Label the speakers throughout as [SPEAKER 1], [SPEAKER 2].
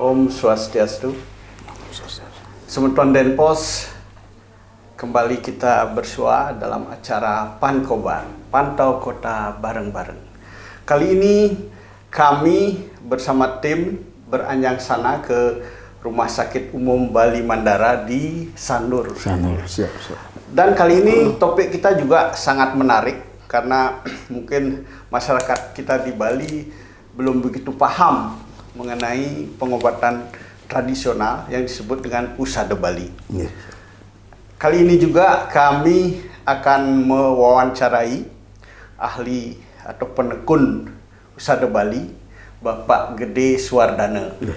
[SPEAKER 1] Om Swastiastu. Semeton Denpos, kembali kita bersua dalam acara Pankoban, Pantau Kota Bareng-Bareng. Kali ini kami bersama tim beranjang sana ke Rumah Sakit Umum Bali Mandara di Sanur.
[SPEAKER 2] Siap.
[SPEAKER 1] Dan kali ini topik kita juga sangat menarik karena mungkin masyarakat kita di Bali belum begitu paham mengenai pengobatan tradisional yang disebut dengan Usada Bali.
[SPEAKER 2] Yeah.
[SPEAKER 1] Kali ini juga kami akan mewawancarai ahli atau penekun Usada Bali, Bapak Gede Suwardana. Yeah.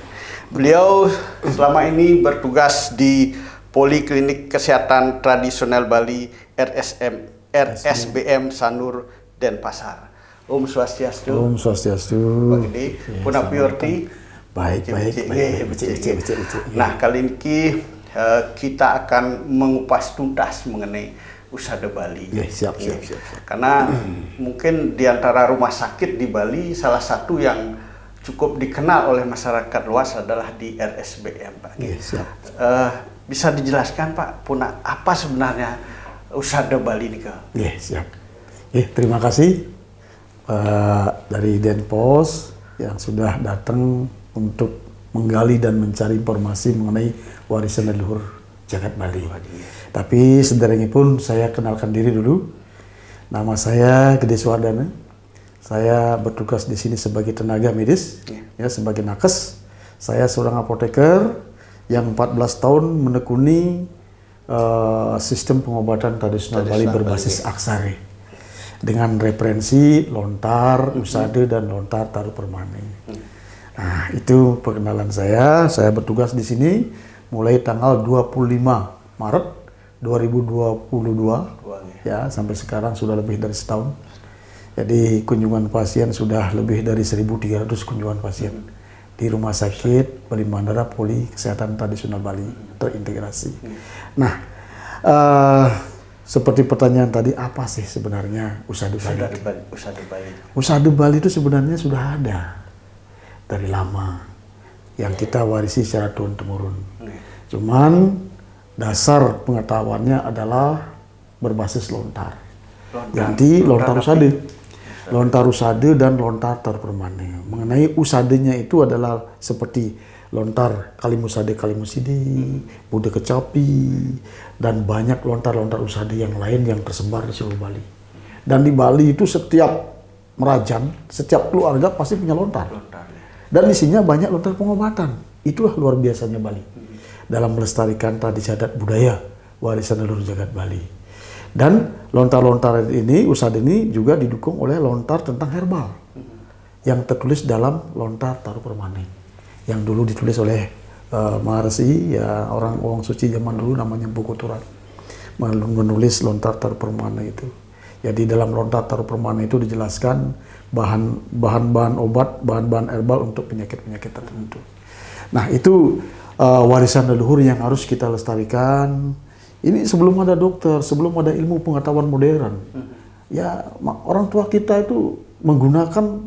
[SPEAKER 1] Beliau selama ini bertugas di Poliklinik Kesehatan Tradisional Bali RSBM Sanur Denpasar. Om Swastiastu.
[SPEAKER 2] Om Swastiastu.
[SPEAKER 1] Pak Gede, Punapiorti.
[SPEAKER 2] Baik.
[SPEAKER 1] Nah, kali ini kita akan mengupas tuntas mengenai Usada Bali.
[SPEAKER 2] Siap.
[SPEAKER 1] Karena mungkin di antara rumah sakit di Bali salah satu yang cukup dikenal oleh masyarakat luas adalah di RSBM, Pak.
[SPEAKER 2] Siap.
[SPEAKER 1] Bisa dijelaskan, Pak, apa sebenarnya Usada Bali ini, Kak?
[SPEAKER 2] Siap. Terima kasih dari Denpos yang sudah datang untuk menggali dan mencari informasi mengenai warisan leluhur jagat Bali. Tapi sederengipun saya kenalkan diri dulu. Nama saya Gede Suwardana. Saya bertugas di sini sebagai tenaga medis, sebagai nakes. Saya seorang apoteker yang 14 tahun menekuni sistem pengobatan tradisional Bali berbasis aksare dengan referensi lontar, usada, dan lontar taruh permanen. Nah, itu perkenalan saya. Saya bertugas di sini mulai tanggal 25 Maret 2022 ya, sampai sekarang sudah lebih dari setahun. Jadi kunjungan pasien sudah lebih dari 1.300 kunjungan pasien di Rumah Sakit Bali Mandara Poli Kesehatan Tradisional Bali terintegrasi. Nah, seperti pertanyaan tadi, apa sih sebenarnya Usada Bali? Usada Bali itu sebenarnya sudah ada dari lama yang kita warisi secara turun-temurun. Cuman dasar pengetahuannya adalah berbasis lontar. Ganti lontar usada. Lontar usada dan lontar taruh permanen. Mengenai usadanya itu adalah seperti lontar kalimusade kalimusidi, Buddha kecapi, dan banyak lontar-lontar usada yang lain yang tersebar di seluruh Bali. Dan di Bali itu setiap merajan, setiap keluarga pasti punya lontar. Dan isinya banyak lontar pengobatan. Itulah luar biasanya Bali dalam melestarikan tradisi adat budaya warisan leluhur jagat Bali. Dan lontar-lontar ini, usada ini juga didukung oleh lontar tentang herbal yang tertulis dalam lontar taruh permanen yang dulu ditulis oleh Maharsi, ya orang suci zaman dulu namanya Bogoturan, menulis lontar taruh permanen itu. Jadi dalam lontar taruh permanen itu dijelaskan bahan-bahan obat, bahan-bahan herbal untuk penyakit-penyakit tertentu. Nah, itu warisan leluhur yang harus kita lestarikan. Ini sebelum ada dokter, sebelum ada ilmu pengetahuan modern. Ya, orang tua kita itu menggunakan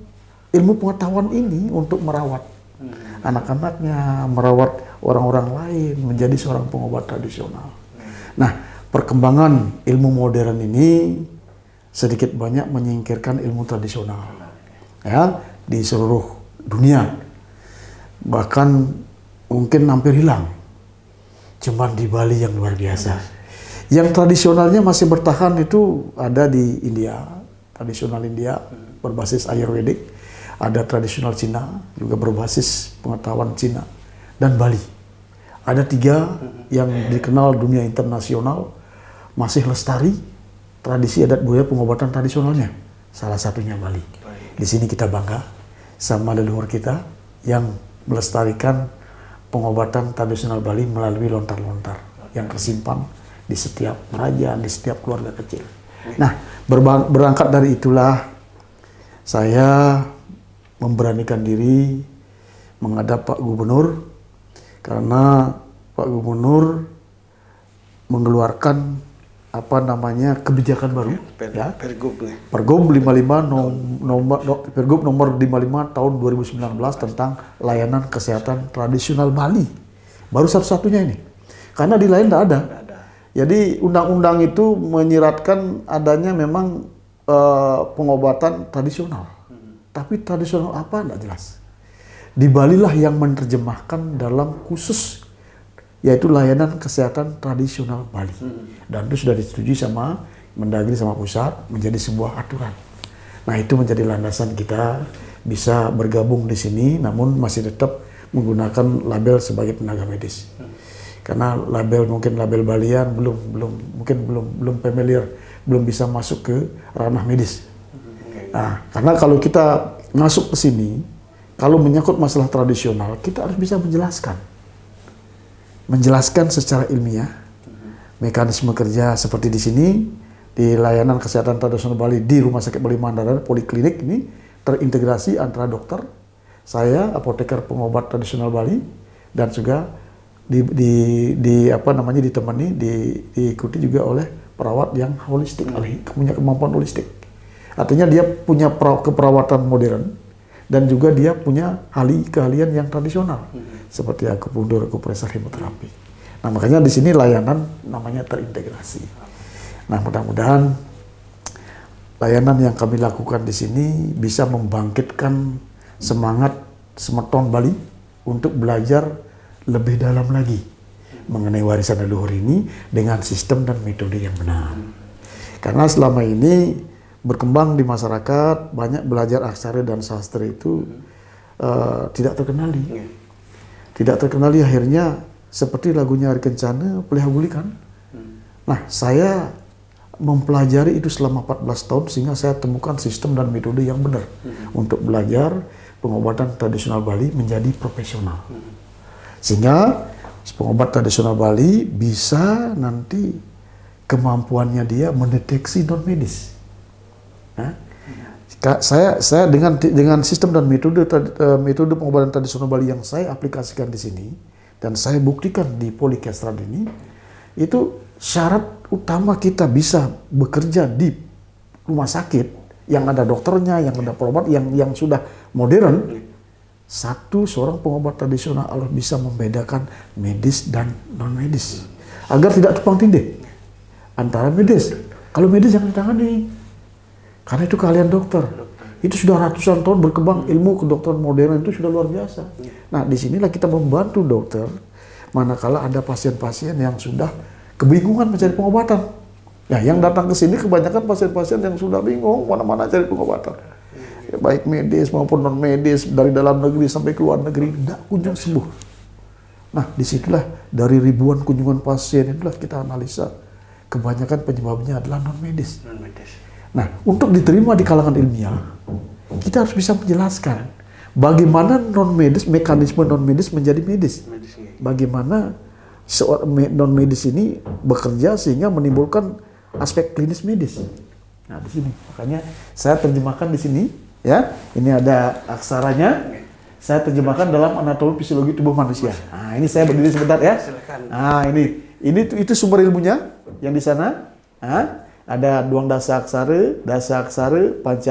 [SPEAKER 2] ilmu pengetahuan ini untuk merawat anak-anaknya, merawat orang-orang lain, menjadi seorang pengobat tradisional. Nah, perkembangan ilmu modern ini sedikit banyak menyingkirkan ilmu tradisional, ya, di seluruh dunia. Bahkan mungkin hampir hilang. Cuman di Bali yang luar biasa. Yang tradisionalnya masih bertahan itu ada di India, tradisional India berbasis Ayurvedik. Ada tradisional Cina, juga berbasis pengetahuan Cina, dan Bali. Ada 3 yang dikenal dunia internasional, masih lestari tradisi adat budaya pengobatan tradisionalnya. Salah satunya Bali. Di sini kita bangga sama leluhur kita yang melestarikan pengobatan tradisional Bali melalui lontar-lontar yang tersimpan di setiap kerajaan, di setiap keluarga kecil. Nah, berangkat dari itulah saya memberanikan diri menghadap Pak Gubernur, karena Pak Gubernur mengeluarkan kebijakan baru ya.
[SPEAKER 1] Pergub
[SPEAKER 2] 55 Pergub nomor 55 tahun 2019 tentang layanan kesehatan tradisional Bali. Baru satu-satunya ini. Karena di lain tidak ada. Jadi undang-undang itu menyiratkan adanya memang pengobatan tradisional. Tapi tradisional apa tidak jelas. Di Bali lah yang menerjemahkan dalam khusus, yaitu layanan kesehatan tradisional Bali. Dan itu sudah disetujui sama Mendagri sama pusat menjadi sebuah aturan. Nah, itu menjadi landasan kita bisa bergabung di sini, namun masih tetap menggunakan label sebagai tenaga medis. Karena mungkin label Balian belum familiar, belum bisa masuk ke ranah medis. Nah, karena kalau kita masuk ke sini, kalau menyangkut masalah tradisional, kita harus bisa menjelaskan secara ilmiah mekanisme kerja seperti di sini, di layanan kesehatan tradisional Bali di Rumah Sakit Bali Mandara Poliklinik ini terintegrasi antara dokter, saya apoteker pengobat tradisional Bali, dan juga diikuti juga oleh perawat yang holistik, punya kemampuan holistik. Artinya dia punya keperawatan modern dan juga dia punya keahlian yang tradisional seperti akupunktur, akupresur, hemoterapi. Nah, makanya di sini layanan namanya terintegrasi. Nah, mudah-mudahan layanan yang kami lakukan di sini bisa membangkitkan semangat semeton Bali untuk belajar lebih dalam lagi mengenai warisan leluhur ini dengan sistem dan metode yang benar. Karena selama ini berkembang di masyarakat, banyak belajar aksara dan sastra itu tidak terkenali. Tidak terkenali, akhirnya seperti lagunya Ari Kencana, Pelihara Guli kan. Nah, saya mempelajari itu selama 14 tahun sehingga saya temukan sistem dan metode yang benar untuk belajar pengobatan tradisional Bali menjadi profesional. Sehingga pengobat tradisional Bali bisa nanti kemampuannya dia mendeteksi non medis. Nah, saya dengan sistem dan metode pengobatan tradisional Bali yang saya aplikasikan di sini dan saya buktikan di Polikestrat ini, itu syarat utama kita bisa bekerja di rumah sakit yang ada dokternya, yang ada perawat, yang sudah modern. Seorang pengobat tradisional harus bisa membedakan medis dan non medis agar tidak tumpang tindih antara medis. Kalau medis jangan ditangani, karena itu keahlian dokter. Itu sudah ratusan tahun berkembang ilmu kedokteran modern, itu sudah luar biasa. Nah, disinilah kita membantu dokter manakala ada pasien-pasien yang sudah kebingungan mencari pengobatan. Ya, yang datang ke sini kebanyakan pasien-pasien yang sudah bingung mana-mana cari pengobatan. Ya, baik medis maupun non medis, dari dalam negeri sampai ke luar negeri, tidak kunjung sembuh. Nah, disitulah dari ribuan kunjungan pasien itulah kita analisa kebanyakan penyebabnya adalah non medis. Nah, untuk diterima di kalangan ilmiah, kita harus bisa menjelaskan bagaimana mekanisme non medis menjadi medis. Bagaimana seorang non medis ini bekerja sehingga menimbulkan aspek klinis medis. Nah, di sini makanya saya terjemahkan di sini. Ya, ini ada aksaranya. Saya terjemahkan dalam anatomi fisiologi tubuh manusia. Nah, ini saya berdiri sebentar ya. Silakan. Nah, itu sumber ilmunya yang di sana. Nah, ada duang dasa aksara, panca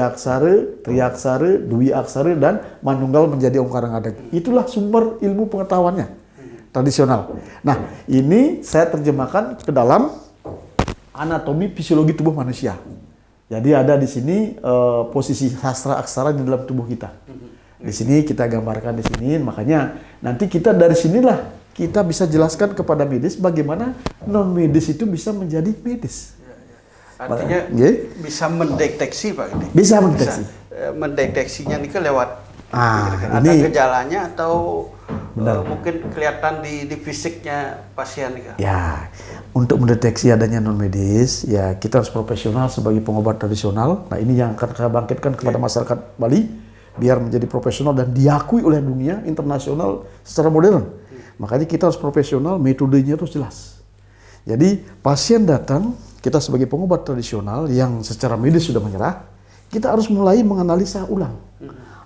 [SPEAKER 2] aksara, triya aksara, dwi aksara, dan manunggal menjadi ongkar ngadeg. Itulah sumber ilmu pengetahuannya tradisional. Nah, ini saya terjemahkan ke dalam anatomi fisiologi tubuh manusia. Jadi ada di sini posisi sastra aksara di dalam tubuh kita. Di sini kita gambarkan di sini, makanya nanti kita dari sinilah kita bisa jelaskan kepada medis bagaimana non medis itu bisa menjadi medis.
[SPEAKER 1] Artinya bisa mendeteksi, Pak Gede.
[SPEAKER 2] Bisa mendeteksi.
[SPEAKER 1] Mendeteksinya ini lewat ada
[SPEAKER 2] ini
[SPEAKER 1] gejalanya atau mungkin kelihatan di fisiknya pasien nih.
[SPEAKER 2] Ya, untuk mendeteksi adanya non medis, ya kita harus profesional sebagai pengobat tradisional. Nah, ini yang akan kita bangkitkan kepada masyarakat Bali biar menjadi profesional dan diakui oleh dunia internasional secara modern. Makanya kita harus profesional, metodenya harus jelas. Jadi pasien datang, kita sebagai pengobat tradisional yang secara medis sudah menyerah, kita harus mulai menganalisa ulang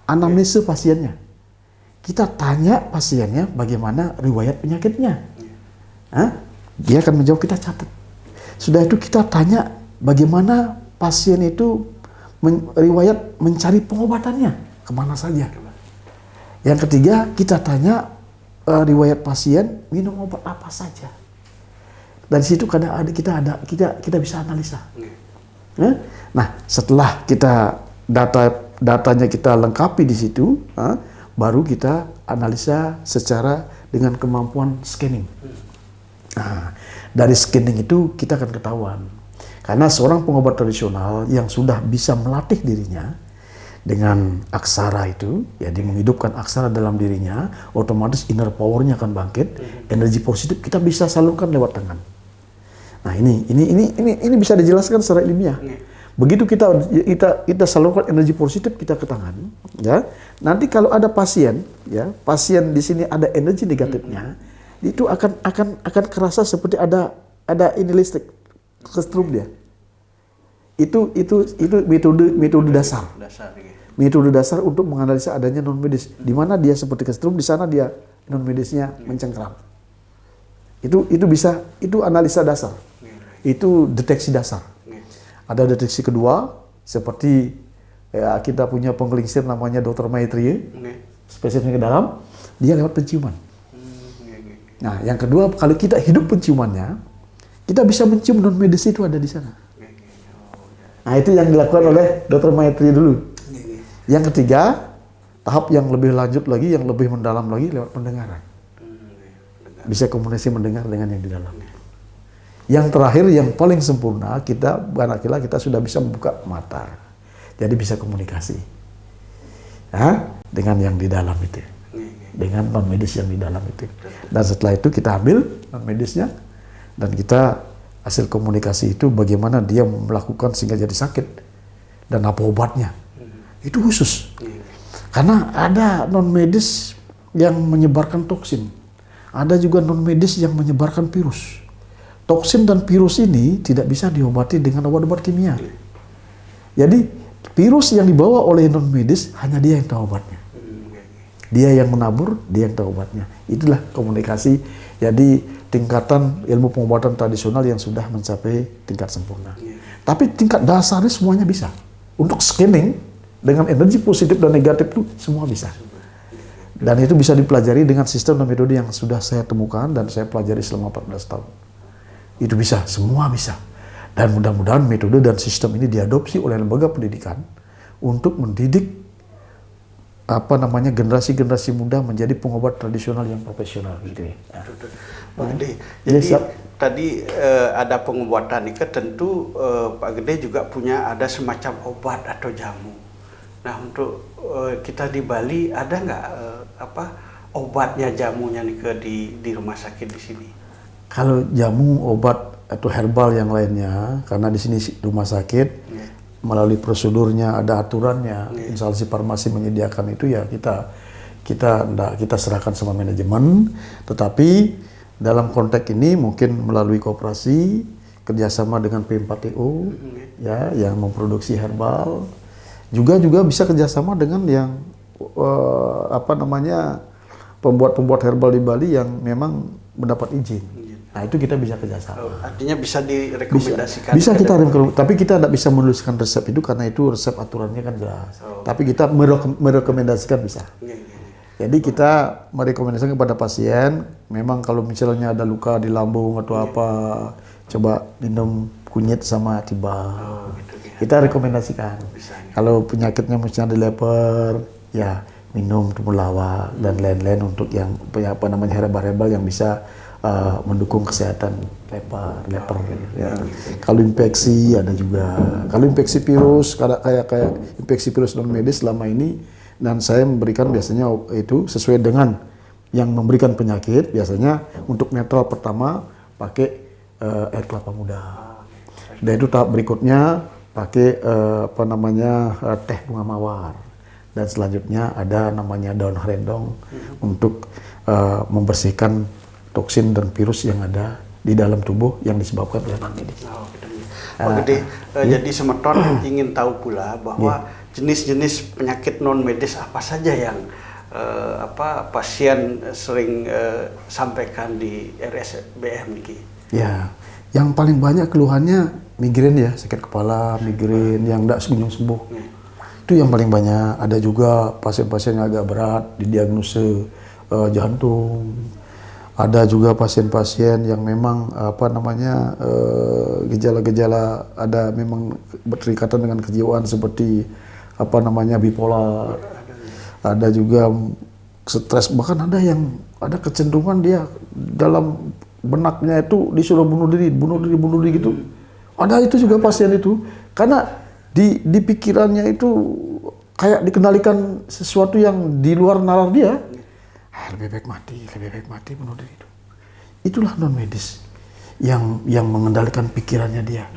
[SPEAKER 2] anamnesa pasiennya. Kita tanya pasiennya bagaimana riwayat penyakitnya. Dia akan menjawab, kita catat. Sudah itu kita tanya bagaimana pasien itu riwayat mencari pengobatannya kemana saja. Yang ketiga kita tanya riwayat pasien minum obat apa saja. Dari situ kita bisa analisa. Nah, setelah kita datanya kita lengkapi di situ, baru kita analisa secara dengan kemampuan scanning. Nah, dari scanning itu kita akan ketahuan. Karena seorang pengobat tradisional yang sudah bisa melatih dirinya dengan aksara itu, jadi menghidupkan aksara dalam dirinya, otomatis inner power-nya akan bangkit, energi positif kita bisa salurkan lewat tangan. Nah, ini bisa dijelaskan secara ilmiah. Begitu kita salurkan energi positif kita ke tangan, ya. Nanti kalau ada pasien, ya, pasien di sini ada energi negatifnya, itu akan kerasa seperti ada ini listrik kesetrum dia. Itu metode dasar. Metode dasar untuk menganalisa adanya non medis. Di mana dia seperti kesetrum, di sana dia non medisnya mencengkram. Itu analisa dasar. Itu deteksi dasar. Ada deteksi kedua, seperti ya, kita punya penggelingsir namanya Dr. Maitri, spesiesnya ke dalam, dia lewat penciuman. Nah, yang kedua, kalau kita hidup penciumannya, kita bisa mencium non medis itu ada di sana. Nah, itu yang dilakukan oleh Dr. Maitri dulu. Yang ketiga, tahap yang lebih lanjut lagi, yang lebih mendalam lagi lewat pendengaran. Bisa komunikasi mendengar dengan yang di dalam. Yang terakhir, yang paling sempurna, kita sudah bisa membuka mata. Jadi bisa komunikasi. Dengan yang di dalam itu. Dengan non medis yang di dalam itu. Dan setelah itu kita ambil non medisnya, dan kita hasil komunikasi itu bagaimana dia melakukan sehingga jadi sakit. Dan apa obatnya. Itu khusus. Karena ada non medis yang menyebarkan toksin. Ada juga non medis yang menyebarkan virus. Toksin dan virus ini tidak bisa diobati dengan obat-obat kimia. Jadi virus yang dibawa oleh non medis hanya dia yang tahu obatnya. Dia yang menabur, dia yang tahu obatnya. Itulah komunikasi. Jadi tingkatan ilmu pengobatan tradisional yang sudah mencapai tingkat sempurna. Tapi tingkat dasarnya semuanya bisa. Untuk scanning dengan energi positif dan negatif itu semua bisa. Dan itu bisa dipelajari dengan sistem dan metode yang sudah saya temukan dan saya pelajari selama 14 tahun. Itu bisa, semua bisa. Dan mudah-mudahan metode dan sistem ini diadopsi oleh lembaga pendidikan untuk mendidik generasi-generasi muda menjadi pengobat tradisional yang profesional gitu ya.
[SPEAKER 1] Pak Gede, jadi tadi ada pengobatan ini tentu Pak Gede juga punya ada semacam obat atau jamu. Nah, untuk kita di Bali ada nggak obatnya, jamunya di rumah sakit di sini?
[SPEAKER 2] Kalau jamu, obat atau herbal yang lainnya, karena di sini rumah sakit melalui prosedurnya ada aturannya, instansi farmasi menyediakan itu ya kita serahkan sama manajemen. Tetapi dalam konteks ini mungkin melalui koperasi kerjasama dengan P4TO ya yang memproduksi herbal, juga bisa kerjasama dengan yang pembuat herbal di Bali yang memang mendapat izin. Nah, itu kita bisa kerjasama.
[SPEAKER 1] Artinya bisa direkomendasikan.
[SPEAKER 2] Bisa kita rekomendasikan, tapi kita tidak bisa menuliskan resep itu karena itu resep aturannya kan jelas. Tapi kita merekomendasikan bisa. Jadi kita merekomendasikan kepada pasien, memang kalau misalnya ada luka di lambung atau apa, coba minum kunyit sama tibau. Kita rekomendasikan. Kalau penyakitnya misalnya di leper, ya minum temulawak dan lain-lain untuk yang herbal-herbal yang bisa mendukung kesehatan leper ya. Kalau infeksi ada juga. Kalau infeksi virus kayak infeksi virus non medis selama ini, dan saya memberikan biasanya itu sesuai dengan yang memberikan penyakit. Biasanya untuk netral pertama pakai air kelapa muda. Dan itu tahap berikutnya pakai teh bunga mawar. Dan selanjutnya ada namanya daun harendong untuk membersihkan toksin dan virus yang ada di dalam tubuh yang disebabkan oleh non medis.
[SPEAKER 1] Pak Gede, jadi Semeton ingin tahu pula bahwa jenis-jenis penyakit non medis apa saja yang pasien sering sampaikan di RSBM ini.
[SPEAKER 2] Ya, Yang paling banyak keluhannya migrain ya, sakit kepala, migrain yang tidak kunjung sembuh. Itu yang paling banyak. Ada juga pasien-pasien yang agak berat didiagnosa jantung. Ada juga pasien-pasien yang memang gejala-gejala ada memang berikatan dengan kejiwaan seperti bipolar. Ada juga stres, bahkan ada yang ada kecenderungan dia dalam benaknya itu disuruh bunuh diri gitu. Ada itu juga pasien itu, karena di pikirannya itu kayak dikendalikan sesuatu yang di luar nalar dia. Lebih baik mati bunuh diri itu. Itulah non medis yang mengendalikan pikirannya dia.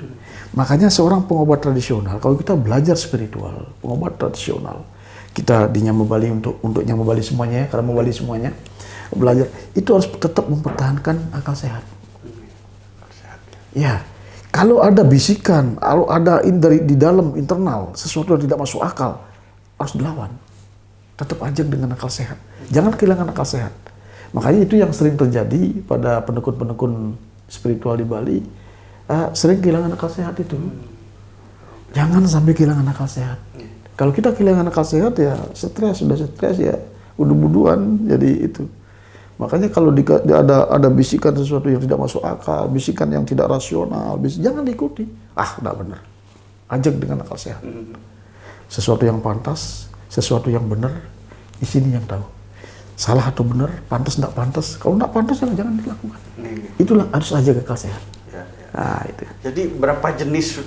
[SPEAKER 2] Makanya seorang pengobat tradisional, kalau kita belajar spiritual, pengobat tradisional, kita di Nyama Bali untuk Nyama Bali semuanya, karena Nyama Bali semuanya belajar itu harus tetap mempertahankan akal sehat. Ya, kalau ada bisikan, kalau ada di dalam internal sesuatu yang tidak masuk akal, harus dilawan. Tetap aja dengan akal sehat. Jangan kehilangan akal sehat. Makanya itu yang sering terjadi pada pendekun-pendekun spiritual di Bali, sering kehilangan akal sehat itu. Jangan sampai kehilangan akal sehat. Kalau kita kehilangan akal sehat ya stres ya udu-buduan jadi itu. Makanya kalau ada bisikan sesuatu yang tidak masuk akal, bisikan yang tidak rasional, jangan diikuti. Enggak benar. Ajak dengan akal sehat. Sesuatu yang pantas, sesuatu yang benar, di sini yang tahu. Salah atau benar, pantas enggak pantas. Kalau enggak pantas jangan dilakukan. Itulah harus ajak akal sehat. Nah, itu.
[SPEAKER 1] Jadi berapa jenis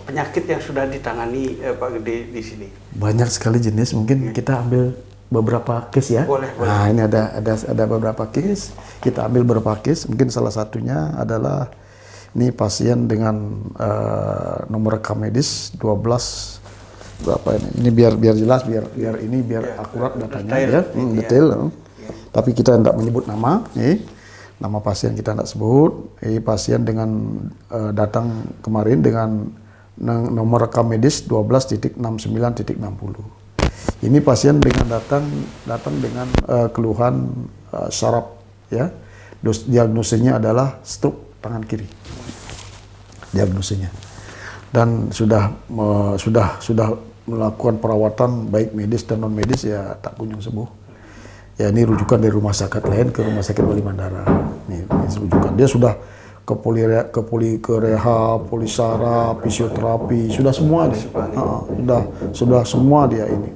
[SPEAKER 1] penyakit yang sudah ditangani Pak Gede di sini?
[SPEAKER 2] Banyak sekali jenis. Mungkin kita ambil beberapa case ya.
[SPEAKER 1] Boleh.
[SPEAKER 2] Nah, ini ada beberapa case. Kita ambil beberapa case. Mungkin salah satunya adalah ini pasien dengan nomor rekam medis 12 berapa ini? Ini biar jelas, biar akurat datanya ya, detail. Tapi kita tidak menyebut nama. Nama pasien kita tidak sebut. Ini pasien dengan datang kemarin dengan nomor rekam medis 12.69.60. Ini pasien dengan datang dengan keluhan saraf ya. Diagnosenya adalah stroke tangan kiri. Diagnosenya. Dan sudah melakukan perawatan baik medis dan non medis ya tak kunjung sembuh. Ya ini rujukan dari rumah sakit lain ke rumah sakit Bali Mandara. Ini rujukan. Dia sudah ke rehab, polisaraf, fisioterapi, sudah semua dia. Sudah semua dia ini.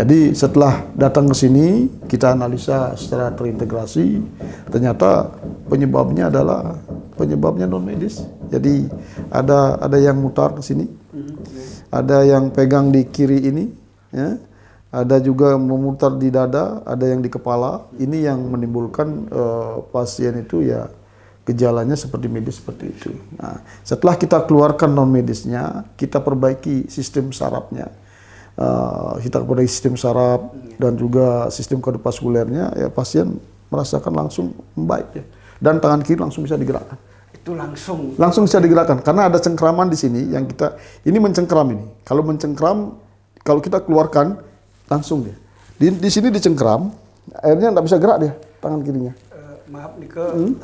[SPEAKER 2] Jadi setelah datang ke sini, kita analisa secara terintegrasi, ternyata penyebabnya non medis. Jadi ada yang mutar ke sini, ada yang pegang di kiri ini, ya. Ada juga memutar di dada, ada yang di kepala. Ini yang menimbulkan pasien itu ya gejalanya seperti medis seperti itu. Nah, setelah kita keluarkan non medisnya, kita perbaiki sistem sarafnya. Kita perbaiki sistem saraf dan juga sistem kardiovaskulernya, ya pasien merasakan langsung membaik ya. Dan tangan kiri langsung bisa digerakkan.
[SPEAKER 1] Itu langsung
[SPEAKER 2] bisa digerakkan karena ada cengkraman di sini yang ini mencengkram ini. Kalau mencengkram, kalau kita keluarkan langsung dia. Di sini dicengkram, akhirnya nggak bisa gerak dia tangan kirinya.
[SPEAKER 1] Maaf nih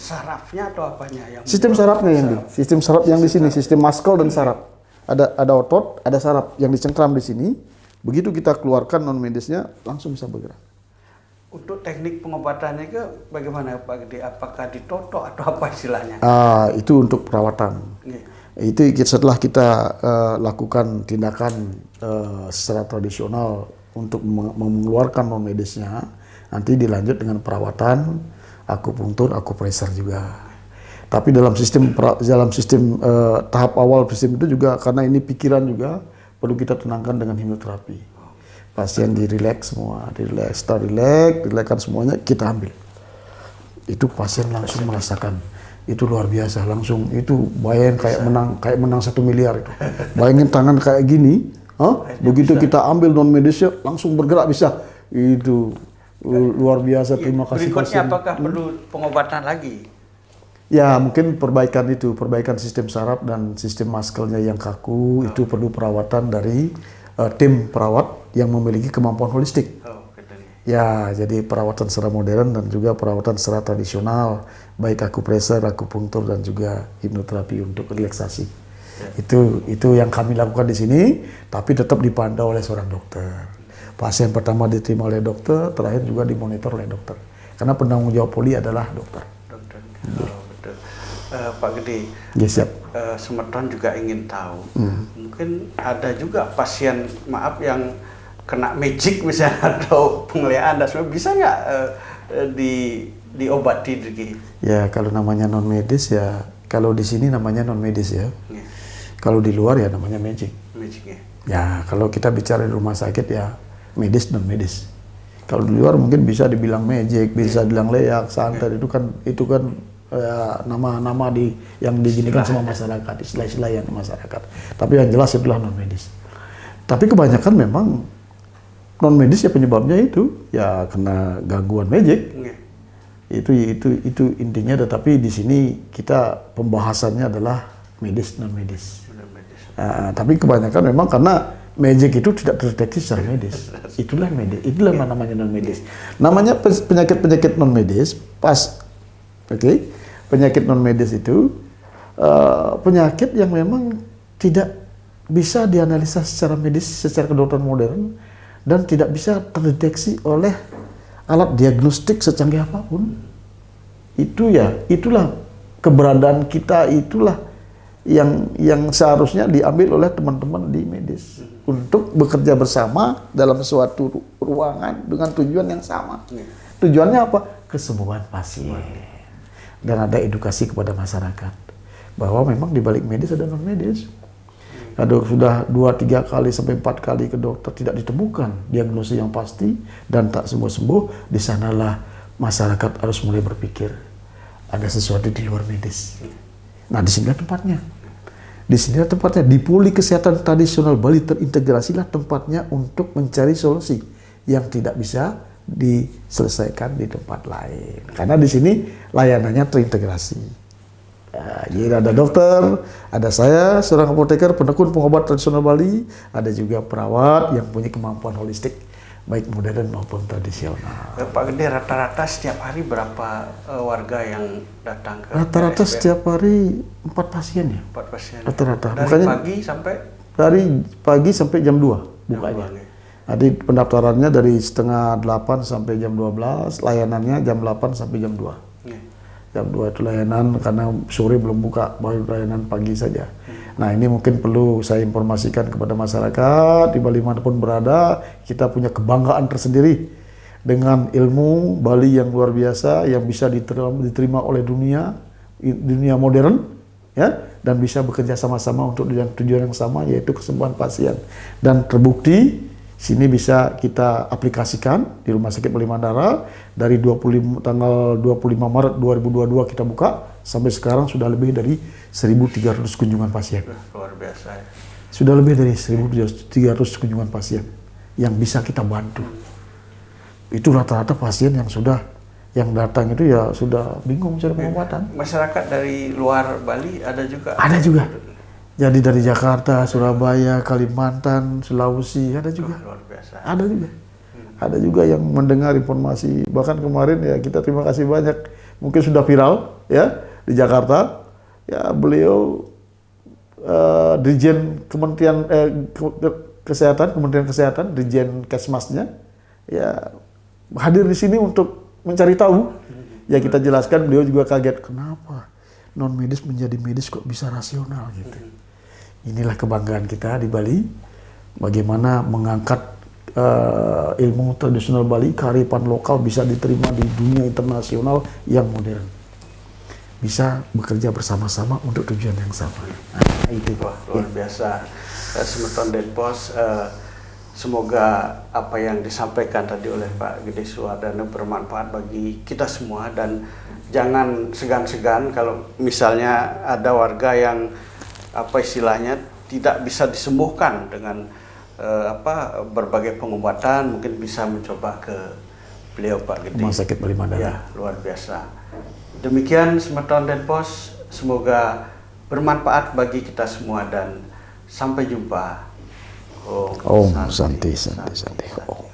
[SPEAKER 1] sarafnya atau apanya yang
[SPEAKER 2] sistem sarafnya sistem saraf yang di sini, sistem muscle dan saraf. Ada otot, ada saraf yang dicengkram di sini. Begitu kita keluarkan non medisnya langsung bisa bergerak.
[SPEAKER 1] Untuk teknik pengobatannya ke bagaimana Pak Gede? Apakah ditotok atau apa istilahnya?
[SPEAKER 2] Itu untuk perawatan. Itu setelah kita lakukan tindakan secara tradisional untuk mengeluarkan non medisnya, nanti dilanjut dengan perawatan, akupunktur, akupressor juga. Tapi dalam sistem tahap awal sistem itu juga karena ini pikiran juga perlu kita tenangkan dengan hipnoterapi. Pasien direlaks semua, rilekskan semuanya kita ambil. Itu pasien langsung merasakan. Itu luar biasa, langsung itu bayangin kayak menang 1 miliar itu. Bayangin tangan kayak gini, begitu kita ambil non medisnya langsung bergerak bisa. Itu luar biasa. Terima kasih.
[SPEAKER 1] Berikutnya apakah perlu pengobatan lagi?
[SPEAKER 2] Ya mungkin perbaikan sistem saraf dan sistem muscle-nya yang kaku, itu perlu perawatan dari tim perawat yang memiliki kemampuan holistik. Ya, jadi perawatan secara modern dan juga perawatan secara tradisional, baik akupresur, akupunktur dan juga hipnoterapi untuk relaksasi. Itu yang kami lakukan di sini, tapi tetap dipantau oleh seorang dokter. Pasien pertama diterima oleh dokter, terakhir juga dimonitor oleh dokter. Karena penanggung jawab poli adalah dokter.
[SPEAKER 1] Betul. Pak Gede,
[SPEAKER 2] Ya, siap.
[SPEAKER 1] Semeton juga ingin tahu, mungkin ada juga pasien yang kena magic misalnya atau penglihatan dan sebagainya, bisa nggak diobati Diki?
[SPEAKER 2] Ya, kalau namanya non medis ya, kalau di sini namanya non medis ya.
[SPEAKER 1] Yeah.
[SPEAKER 2] Kalau di luar ya namanya magic.
[SPEAKER 1] Magic ya.
[SPEAKER 2] Ya, kalau kita bicara di rumah sakit ya medis non medis. Kalau di luar mungkin bisa dibilang magic, bisa dibilang leak, santet, itu kan nama-nama yang diginikan sama masyarakat, istilah-istilah yang masyarakat. Tapi yang jelas itulah non medis. Tapi kebanyakan memang non medis ya penyebabnya itu ya kena gangguan magic. Itu intinya. Tetapi di sini kita pembahasannya adalah medis non medis. Tapi kebanyakan memang karena magic itu tidak terdeteksi secara medis. Itulah medis. Itulah namanya non medis. Namanya penyakit non medis penyakit non medis itu penyakit yang memang tidak bisa dianalisa secara medis, secara kedokteran modern, dan tidak bisa terdeteksi oleh alat diagnostik secanggih apapun. Itulah keberadaan kita, itulah yang seharusnya diambil oleh teman-teman di medis untuk bekerja bersama dalam suatu ruangan dengan tujuan yang sama. Tujuannya apa? Kesembuhan pasien. Dan ada edukasi kepada masyarakat bahwa memang di balik medis ada non medis. Kalau sudah 2-3 kali sampai 4 kali ke dokter tidak ditemukan diagnosis yang pasti dan tak sembuh-sembuh, di sanalah masyarakat harus mulai berpikir ada sesuatu di luar medis. Nah, di sinilah tempatnya. Di sinilah tempatnya. Di Poli Kesehatan Tradisional Bali terintegrasilah tempatnya untuk mencari solusi yang tidak bisa diselesaikan di tempat lain. Karena di sini layanannya terintegrasi. Jadi ada dokter, ada saya, seorang apoteker, penekun pengobat tradisional Bali, ada juga perawat yang punya kemampuan holistik, baik modern maupun tradisional.
[SPEAKER 1] Pak Gede, rata-rata setiap hari berapa warga yang datang ke
[SPEAKER 2] Rata-rata
[SPEAKER 1] RSPM?
[SPEAKER 2] setiap hari 4 pasien ya.
[SPEAKER 1] 4 pasien.
[SPEAKER 2] Rata-rata.
[SPEAKER 1] Dari
[SPEAKER 2] Makanya
[SPEAKER 1] pagi sampai?
[SPEAKER 2] dari pagi sampai jam 2 bukanya. Jadi pendaftarannya dari setengah 8 sampai jam 12, layanannya jam 8 sampai jam 2. Jam 2 itu layanan, karena sore belum buka, baru layanan pagi saja. Nah, ini mungkin perlu saya informasikan kepada masyarakat di Bali manapun berada, kita punya kebanggaan tersendiri dengan ilmu Bali yang luar biasa, yang bisa diterima oleh dunia modern, ya, dan bisa bekerja sama-sama untuk tujuan yang sama, yaitu kesembuhan pasien. Dan terbukti sini bisa kita aplikasikan di Rumah Sakit Bali Mandara dari tanggal 25 Maret 2022 kita buka sampai sekarang sudah lebih dari 1.300 kunjungan pasien.
[SPEAKER 1] Luar biasa ya.
[SPEAKER 2] Sudah lebih dari 1.300 kunjungan pasien yang bisa kita bantu. Itu rata-rata pasien yang datang itu ya sudah bingung cari pengobatan.
[SPEAKER 1] Masyarakat dari luar Bali ada juga?
[SPEAKER 2] Ada juga. Jadi dari Jakarta, Surabaya, Kalimantan, Sulawesi, ada juga.
[SPEAKER 1] Luar biasa.
[SPEAKER 2] Ada juga. Ada juga yang mendengar informasi. Bahkan kemarin ya kita terima kasih banyak. Mungkin sudah viral ya di Jakarta. Ya beliau Dirjen Kementerian Kesehatan, Dirjen Kesmasnya ya hadir di sini untuk mencari tahu. Ya kita jelaskan, beliau juga kaget kenapa non medis menjadi medis kok bisa rasional gitu. Inilah kebanggaan kita di Bali, bagaimana mengangkat ilmu tradisional Bali, kearifan lokal bisa diterima di dunia internasional yang modern. Bisa bekerja bersama-sama untuk tujuan yang sama. Nah, itu
[SPEAKER 1] Wah, luar biasa. Semeton Denpos, semoga apa yang disampaikan tadi oleh Pak Gede Suwardana bermanfaat bagi kita semua, dan jangan segan-segan kalau misalnya ada warga yang istilahnya tidak bisa disembuhkan dengan berbagai pengobatan, mungkin bisa mencoba ke beliau Pak Gede.
[SPEAKER 2] Rumah Sakit Bali Mandara.
[SPEAKER 1] Ya, luar biasa. Demikian Semeton Denpos, semoga bermanfaat bagi kita semua dan sampai jumpa.
[SPEAKER 2] Om Santi. Om.